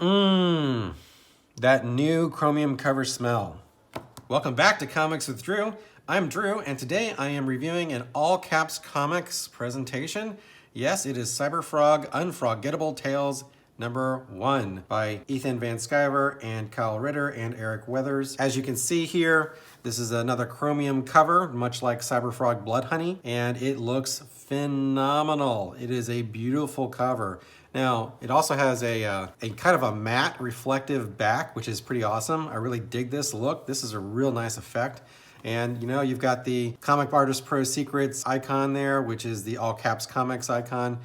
Mmm, that new chromium cover smell. Welcome back to Comics with Drew. I'm Drew, and today I am reviewing an all caps comics presentation. Yes, it is Cyberfrog Unfrogettable Tales #1 by Ethan Van Sciver and Kyle Ritter and Eric Weathers. As you can see here, this is another chromium cover, much like Cyberfrog Blood Honey, and it looks phenomenal. It is a beautiful cover. Now, it also has a kind of a matte reflective back, which is pretty awesome. I really dig this look. This is a real nice effect. And you know, you've got the Comic Artist Pro Secrets icon there, which is the all caps comics icon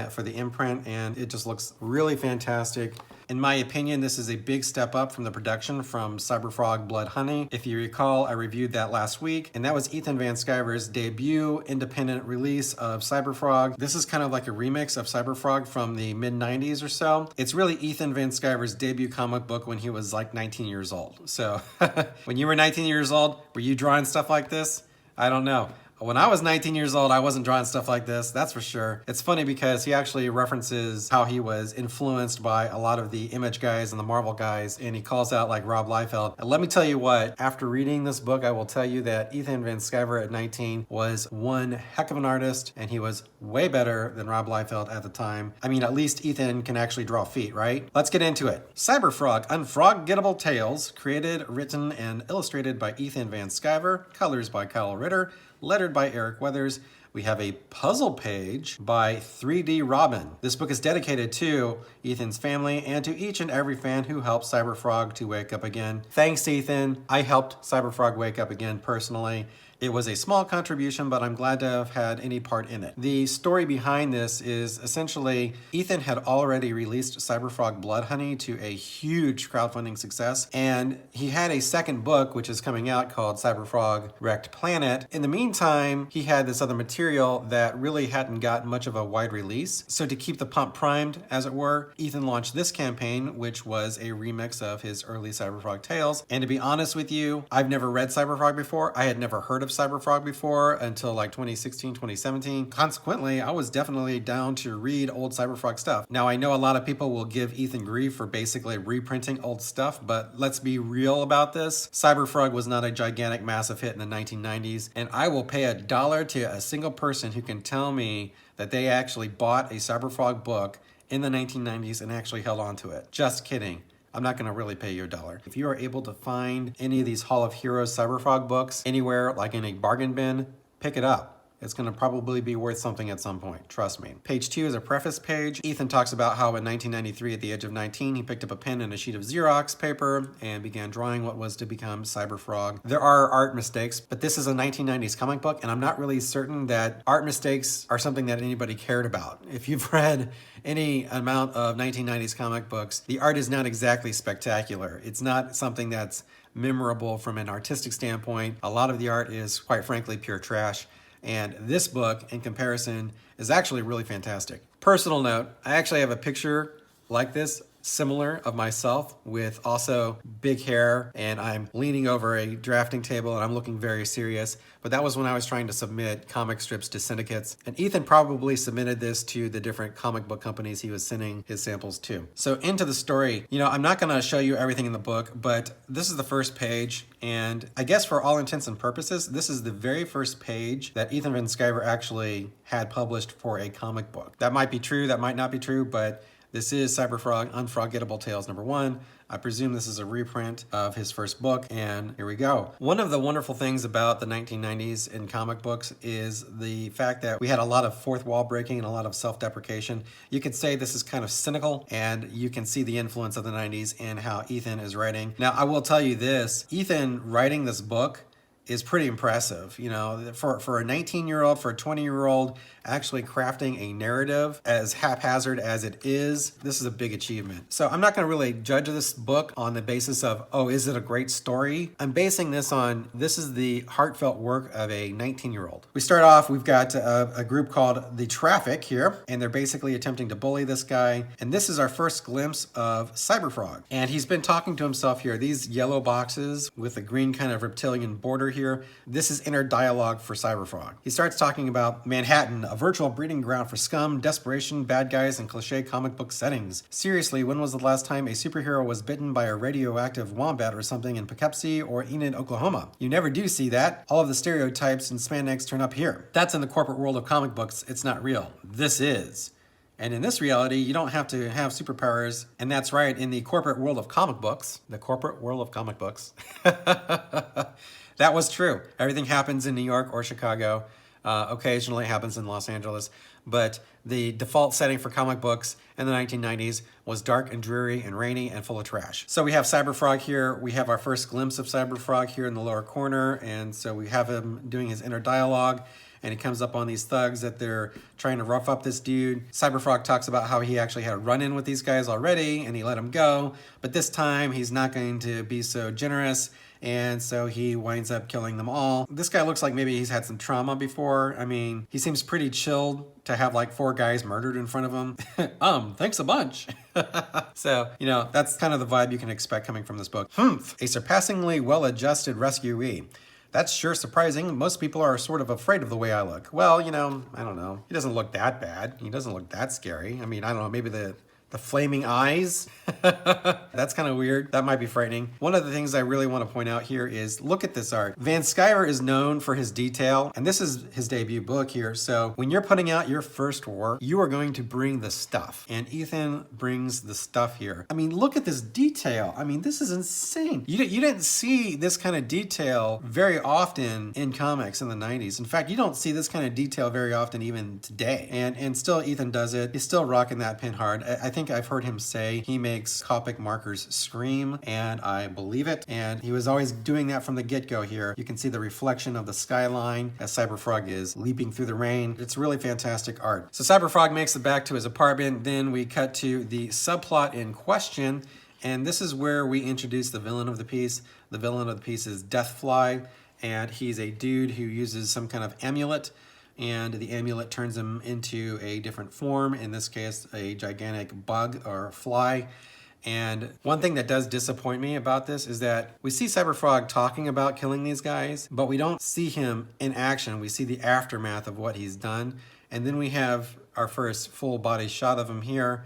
for the imprint, and it just looks really fantastic. In my opinion, this is a big step up from the production from Cyberfrog Blood Honey. If you recall, I reviewed that last week, and that was Ethan Van Sciver's debut independent release of Cyberfrog. This is kind of like a remix of Cyberfrog from the mid-90s or so. It's really Ethan Van Sciver's debut comic book when he was like 19 years old. So when you were 19 years old, were you drawing stuff like this? I don't know. When I was 19 years old, I wasn't drawing stuff like this, that's for sure. It's funny because he actually references how he was influenced by a lot of the Image guys and the Marvel guys, and he calls out like Rob Liefeld. And let me tell you what, after reading this book, I will tell you that Ethan Van Sciver at 19 was one heck of an artist, and he was way better than Rob Liefeld at the time. I mean, at least Ethan can actually draw feet, right? Let's get into it. Cyberfrog Unfrogettable Tales, created, written, and illustrated by Ethan Van Sciver, colors by Kyle Ritter, lettered by Eric Weathers. We have a puzzle page by 3D Robin. This book is dedicated to Ethan's family and to each and every fan who helped Cyberfrog to wake up again. Thanks, Ethan. I helped Cyberfrog wake up again personally. It was a small contribution, but I'm glad to have had any part in it. The story behind this is essentially Ethan had already released Cyberfrog Blood Honey to a huge crowdfunding success, and he had a second book which is coming out called Cyberfrog Wrecked Planet. In the meantime, he had this other material that really hadn't gotten much of a wide release. So to keep the pump primed, as it were, Ethan launched this campaign, which was a remix of his early Cyberfrog tales. And to be honest with you, I've never read Cyberfrog before. I had never heard of Cyberfrog before until like 2016, 2017. Consequently, I was definitely down to read old Cyberfrog stuff. Now, I know a lot of people will give Ethan grief for basically reprinting old stuff, but let's be real about this. Cyberfrog was not a gigantic, massive hit in the 1990s, and I will pay $1 to a single person who can tell me that they actually bought a Cyberfrog book in the 1990s and actually held on to it. Just kidding. I'm not going to really pay you $1. If you are able to find any of these Hall of Heroes Cyberfrog books anywhere, like in a bargain bin, pick it up. It's going to probably be worth something at some point, trust me. Page 2 is a preface page. Ethan talks about how in 1993, at the age of 19, he picked up a pen and a sheet of Xerox paper and began drawing what was to become Cyberfrog. There are art mistakes, but this is a 1990s comic book, and I'm not really certain that art mistakes are something that anybody cared about. If you've read any amount of 1990s comic books, the art is not exactly spectacular. It's not something that's memorable from an artistic standpoint. A lot of the art is, quite frankly, pure trash. And this book, in comparison, is actually really fantastic. Personal note, I actually have a picture like this, similar, of myself with also big hair, and I'm leaning over a drafting table and I'm looking very serious. But that was when I was trying to submit comic strips to syndicates. And Ethan probably submitted this to the different comic book companies he was sending his samples to. So into the story, you know, I'm not gonna show you everything in the book, but this is the first page. And I guess for all intents and purposes, this is the very first page that Ethan Van Sciver actually had published for a comic book. That might be true, that might not be true, but this is Cyberfrog Unfrogettable Tales #1. I presume this is a reprint of his first book, and here we go. One of the wonderful things about the 1990s in comic books is the fact that we had a lot of fourth wall breaking and a lot of self-deprecation. You could say this is kind of cynical, and you can see the influence of the 90s in how Ethan is writing. Now, I will tell you this, Ethan writing this book is pretty impressive. You know, for a 19-year-old, for a 20-year-old, actually crafting a narrative as haphazard as it is, this is a big achievement. So I'm not going to really judge this book on the basis of, oh, is it a great story? I'm basing this on, this is the heartfelt work of a 19-year-old. We start off, we've got a group called The Traffic here, and they're basically attempting to bully this guy. And this is our first glimpse of Cyberfrog. And he's been talking to himself here. These yellow boxes with a green kind of reptilian border here. This is inner dialogue for Cyberfrog. He starts talking about Manhattan, a virtual breeding ground for scum, desperation, bad guys, and cliche comic book settings. Seriously, when was the last time a superhero was bitten by a radioactive wombat or something in Poughkeepsie or Enid, Oklahoma? You never do see that. All of the stereotypes and spandex turn up here. That's in the corporate world of comic books. It's not real. This is. And in this reality, you don't have to have superpowers. And that's right, in the corporate world of comic books, that was true. Everything happens in New York or Chicago. Occasionally it happens in Los Angeles. But the default setting for comic books in the 1990s was dark and dreary and rainy and full of trash. So we have Cyberfrog here. We have our first glimpse of Cyberfrog here in the lower corner. And so we have him doing his inner dialogue. And he comes up on these thugs that they're trying to rough up this dude. Cyberfrog talks about how he actually had a run-in with these guys already and he let them go. But this time he's not going to be so generous. And so he winds up killing them all. This guy looks like maybe he's had some trauma before. I mean, he seems pretty chilled to have like 4 guys murdered in front of him. Thanks a bunch. So, you know, that's kind of the vibe you can expect coming from this book. A surpassingly well-adjusted rescuee. That's sure surprising. Most people are sort of afraid of the way I look. Well, you know, I don't know. He doesn't look that bad. He doesn't look that scary. I mean, I don't know, maybe the flaming eyes. That's kind of weird. That might be frightening. One of the things I really want to point out here is look at this art. Van Sciver is known for his detail, and this is his debut book here. So when you're putting out your first work, you are going to bring the stuff. And Ethan brings the stuff here. I mean, look at this detail. I mean, this is insane. You didn't see this kind of detail very often in comics in the 90s. In fact, you don't see this kind of detail very often even today. And still Ethan does it. He's still rocking that pin hard. I think I've heard him say he makes Copic markers scream, and I believe it. And he was always doing that from the get-go here. You can see the reflection of the skyline as Cyberfrog is leaping through the rain. It's really fantastic art. So Cyberfrog makes it back to his apartment. Then we cut to the subplot in question, and this is where we introduce the villain of the piece. The villain of the piece is Deathfly, and he's a dude who uses some kind of amulet, and the amulet turns him into a different form, in this case a gigantic bug or fly. And one thing that does disappoint me about this is that we see Cyberfrog talking about killing these guys, but we don't see him in action. We see the aftermath of what he's done, and then we have our first full body shot of him here.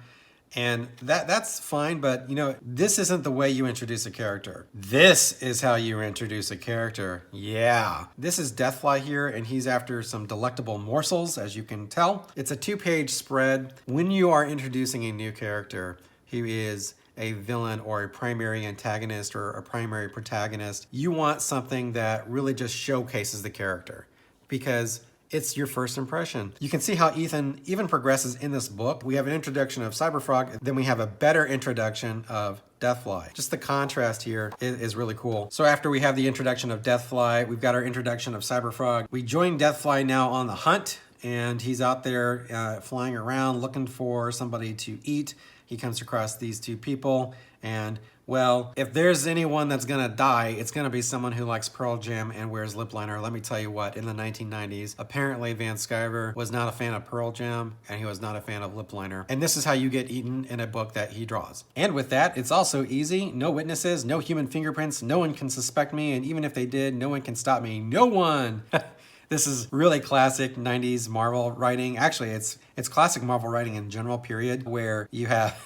And that's fine, but you know, this isn't the way you introduce a character. This is how you introduce a character. Yeah. This is Deathfly here, and he's after some delectable morsels, as you can tell. It's a 2-page spread. When you are introducing a new character, he is a villain or a primary antagonist or a primary protagonist, you want something that really just showcases the character, because it's your first impression. You can see how Ethan even progresses in this book. We have an introduction of Cyberfrog, then we have a better introduction of Deathfly. Just the contrast here is really cool. So after we have the introduction of Deathfly, we've got our introduction of Cyberfrog. We join Deathfly now on the hunt, and he's out there flying around looking for somebody to eat. He comes across these 2 people, and well, if there's anyone that's gonna die, it's gonna be someone who likes Pearl Jam and wears lip liner. Let me tell you what, in the 1990s, apparently Van Sciver was not a fan of Pearl Jam, and he was not a fan of lip liner. And this is how you get eaten in a book that he draws. And with that, it's also easy. No witnesses, no human fingerprints, no one can suspect me, and even if they did, no one can stop me. No one! This is really classic 90s Marvel writing. Actually, it's classic Marvel writing in general, period, where you have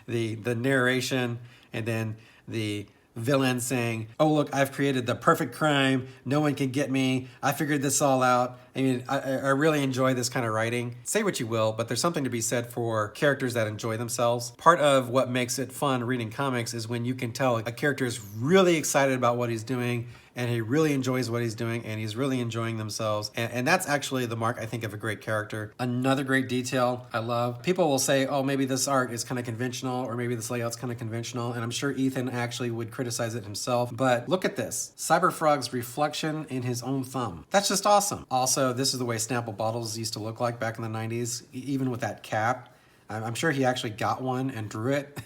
the narration and then the villain saying, oh, look, I've created the perfect crime. No one can get me. I figured this all out. I mean, I really enjoy this kind of writing. Say what you will, but there's something to be said for characters that enjoy themselves. Part of what makes it fun reading comics is when you can tell a character is really excited about what he's doing, and he really enjoys what he's doing, and he's really enjoying themselves. And that's actually the mark, I think, of a great character. Another great detail I love. People will say, oh, maybe this art is kind of conventional, or maybe this layout's kind of conventional, and I'm sure Ethan actually would criticize it himself. But look at this. Cyberfrog's reflection in his own thumb. That's just awesome. Also, this is the way Snapple bottles used to look like back in the 90s, even with that cap. I'm sure he actually got one and drew it.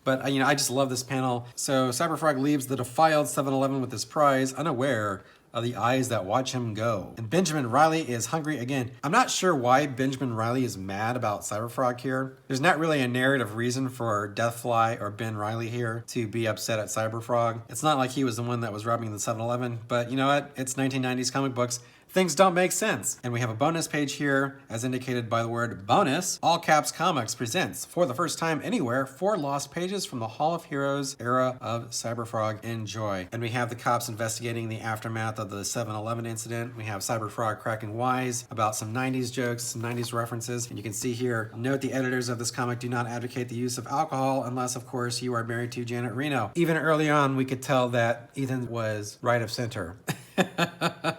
But you know, I just love this panel. So Cyberfrog leaves the defiled 7-Eleven with his prize, unaware of the eyes that watch him go. And Benjamin Riley is hungry again. I'm not sure why Benjamin Riley is mad about Cyberfrog here. There's not really a narrative reason for Deathfly or Ben Riley here to be upset at Cyberfrog. It's not like he was the one that was robbing the 7-Eleven, but you know what? It's 1990s comic books. Things don't make sense. And we have a bonus page here, as indicated by the word bonus. All Caps Comics presents, for the first time anywhere, 4 lost pages from the Hall of Heroes era of Cyberfrog. Enjoy. And we have the cops investigating the aftermath of the 7-Eleven incident. We have Cyberfrog cracking wise about some 90s jokes, some 90s references. And you can see here, note the editors of this comic do not advocate the use of alcohol unless, of course, you are married to Janet Reno. Even early on, we could tell that Ethan was right of center.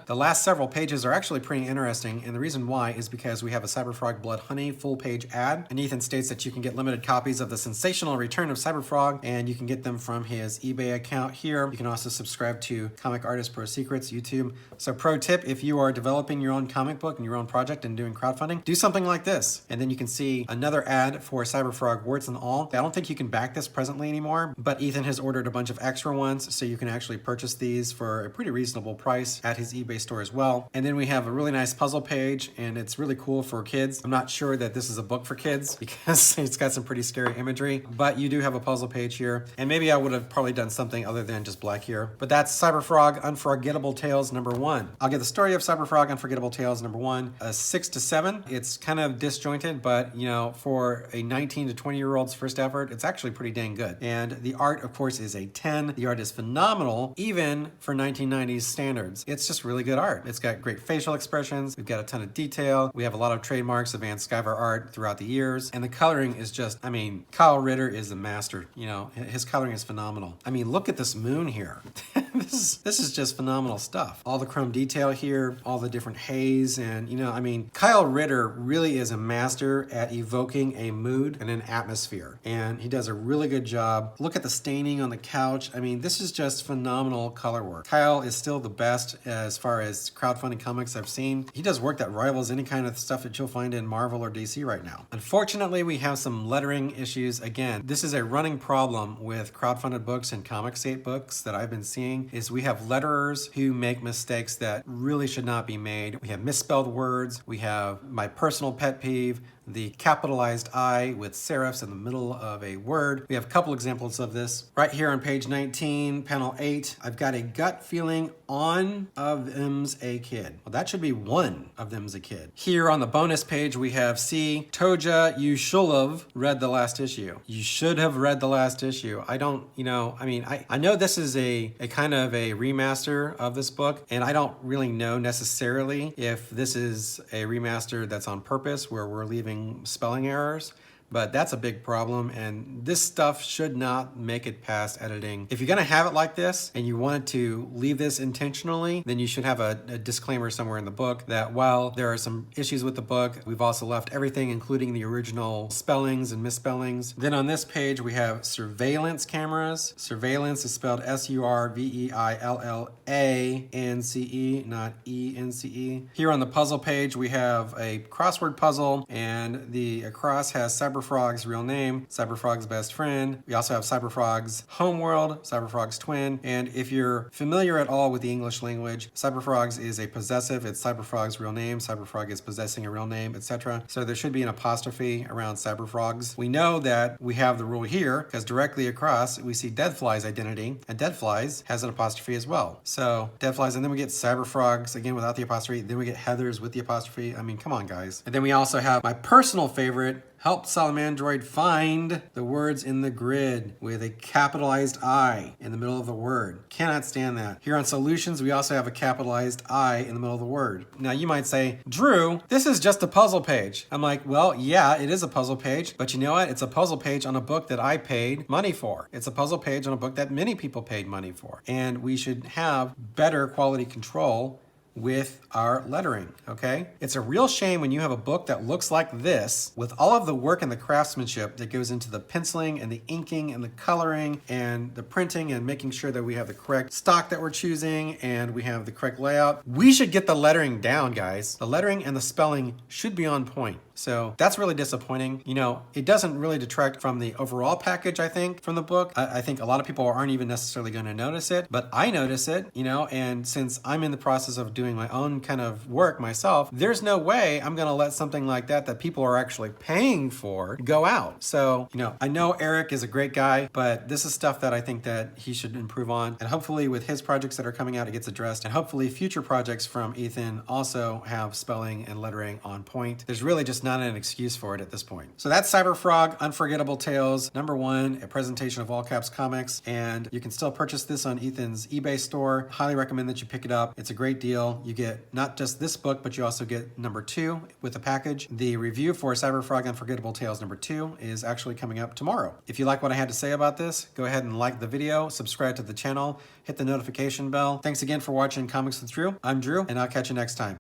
The last several pages are actually pretty interesting, and the reason why is because we have a Cyberfrog Blood Honey full-page ad, and Ethan states that you can get limited copies of the sensational return of Cyberfrog, and you can get them from his eBay account here. You can also subscribe to Comic Artist Pro Secrets YouTube. So pro tip, if you are developing your own comic book and your own project and doing crowdfunding, do something like this. And then you can see another ad for Cyberfrog warts and all. I don't think you can back this presently anymore, but Ethan has ordered a bunch of extra ones, so you can actually purchase these for a pretty reasonable price at his eBay store as well. And then we have a really nice puzzle page, and it's really cool for kids. I'm not sure that this is a book for kids because it's got some pretty scary imagery, but you do have a puzzle page here. And maybe I would have probably done something other than just black here. But that's Cyberfrog Unforgettable Tales #1. I'll give the story of Cyberfrog Unforgettable Tales #1 a 6 to 7. It's kind of disjointed, but you know, for a 19 to 20-year-old's first effort, it's actually pretty dang good. And the art, of course, is a 10. The art is phenomenal, even for 1990s standards. It's just really good art. It's got great facial expressions. We've got a ton of detail. We have a lot of trademarks of Van Sciver art throughout the years. And the coloring is just, I mean, Kyle Ritter is a master. You know, his coloring is phenomenal. I mean, look at this moon here. This is just phenomenal stuff. All the chrome detail here, all the different haze, and you know, I mean, Kyle Ritter really is a master at evoking a mood and an atmosphere. And he does a really good job. Look at the staining on the couch. I mean, this is just phenomenal color work. Kyle is still the best as far as crowdfunding comics I've seen. He does work that rivals any kind of stuff that you'll find in Marvel or DC right now. Unfortunately, we have some lettering issues. Again, this is a running problem with crowdfunded books and Comicsgate books that I've been seeing, is we have letterers who make mistakes that really should not be made. We have misspelled words. We have my personal pet peeve, the capitalized I with serifs in the middle of a word. We have a couple examples of this. Right here on page 19, panel 8, I've got a gut feeling on of them's a kid. Well, that should be one of them's a kid. Here on the bonus page, we have C, Toja, you should have read the last issue. You should have read the last issue. I don't, you know, I mean, I know this is a kind of a remaster of this book, and I don't really know necessarily if this is a remaster that's on purpose where we're leaving spelling errors, but that's a big problem, and this stuff should not make it past editing. If you're gonna have it like this and you wanted to leave this intentionally, then you should have a disclaimer somewhere in the book that while there are some issues with the book, we've also left everything, including the original spellings and misspellings. Then on this page, we have surveillance cameras. Surveillance is spelled S-U-R-V-E-I-L-L-A-N-C-E, not E-N-C-E. Here on the puzzle page, we have a crossword puzzle, and the across has Cyberfrog's real name, Cyberfrog's best friend. We also have Cyberfrog's homeworld, Cyberfrog's twin. And if you're familiar at all with the English language, Cyberfrog's is a possessive. It's Cyberfrog's real name. Cyberfrog is possessing a real name, etc. So there should be an apostrophe around Cyberfrog's. We know that we have the rule here because directly across we see Deadfly's identity, and Deadfly's has an apostrophe as well. So Deadfly's, and then we get Cyberfrog's again without the apostrophe. Then we get Heather's with the apostrophe. I mean, come on, guys. And then we also have my personal favorite, help Salamandroid find the words in the grid with a capitalized I in the middle of the word. Cannot stand that. Here on solutions, we also have a capitalized I in the middle of the word. Now you might say, Drew, this is just a puzzle page. I'm like, well, yeah, it is a puzzle page, but you know what? It's a puzzle page on a book that I paid money for. It's a puzzle page on a book that many people paid money for. And we should have better quality control with our lettering, okay? It's a real shame when you have a book that looks like this with all of the work and the craftsmanship that goes into the penciling and the inking and the coloring and the printing and making sure that we have the correct stock that we're choosing and we have the correct layout. We should get the lettering down, guys. The lettering and the spelling should be on point. So that's really disappointing. You know, it doesn't really detract from the overall package, I think, from the book. I think a lot of people aren't even necessarily going to notice it, but I notice it, you know, and since I'm in the process of doing my own kind of work myself, there's no way I'm going to let something like that people are actually paying for go out. So, you know, I know Eric is a great guy, but this is stuff that I think that he should improve on. And hopefully with his projects that are coming out, it gets addressed. And hopefully future projects from Ethan also have spelling and lettering on point. There's really just not an excuse for it at this point. So that's Cyberfrog, Unforgettable Tales, #1, a presentation of all caps comics. And you can still purchase this on Ethan's eBay store. Highly recommend that you pick it up. It's a great deal. You get not just this book, but you also get #2 with the package. The review for Cyberfrog Unforgettable Tales #2 is actually coming up tomorrow. If you like what I had to say about this, go ahead and like the video, subscribe to the channel, hit the notification bell. Thanks again for watching Comics with Drew. I'm Drew, and I'll catch you next time.